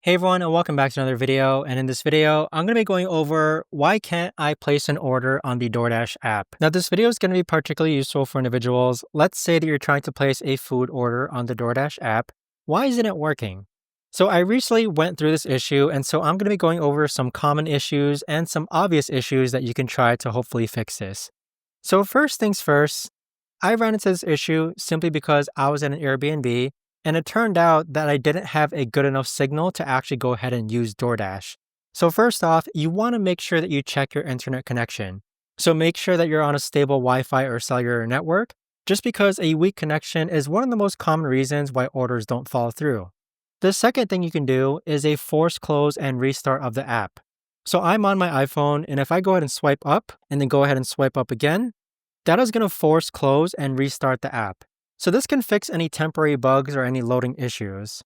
Hey everyone, and welcome back to another video. And in this video, I'm going to be going over why can't I place an order on the DoorDash app. Now, this video is going to be particularly useful for individuals. Let's say that you're trying to place a food order on the DoorDash app. Why isn't it working? So I recently went through this issue, and so I'm going to be going over some common issues and some obvious issues that you can try to hopefully fix this. So first things first, I ran into this issue simply because I was at an Airbnb and it turned out that I didn't have a good enough signal to actually go ahead and use DoorDash. So first off, you want to make sure that you check your internet connection. So make sure that you're on a stable Wi-Fi or cellular network, just because a weak connection is one of the most common reasons why orders don't fall through. The second thing you can do is a force close and restart of the app. So I'm on my iPhone, and if I go ahead and swipe up and then go ahead and swipe up again, that is going to force close and restart the app. So this can fix any temporary bugs or any loading issues.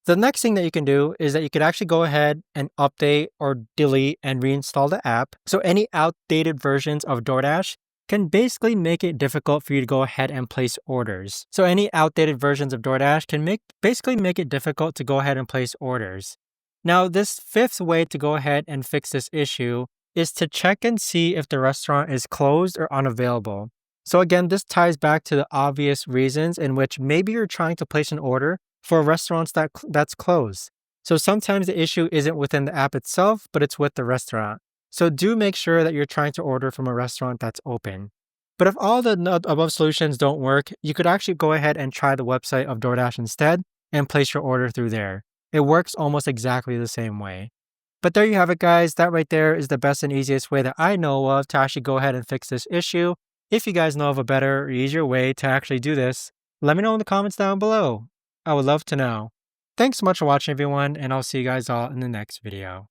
The next thing that you can do is that you could actually go ahead and update or delete and reinstall the app. So any outdated versions of DoorDash can basically make it difficult for you to go ahead and place orders. So any outdated versions of DoorDash can basically make it difficult to go ahead and place orders. Now, this fifth way to go ahead and fix this issue is to check and see if the restaurant is closed or unavailable. So again, this ties back to the obvious reasons in which maybe you're trying to place an order for restaurants that's closed. So sometimes the issue isn't within the app itself, but it's with the restaurant. So do make sure that you're trying to order from a restaurant that's open. But if all the above solutions don't work, you could actually go ahead and try the website of DoorDash instead and place your order through there. It works almost exactly the same way. But there you have it, guys. That right there is the best and easiest way that I know of to actually go ahead and fix this issue. If you guys know of a better or easier way to actually do this, let me know in the comments down below. I would love to know. Thanks so much for watching, everyone, and I'll see you guys all in the next video.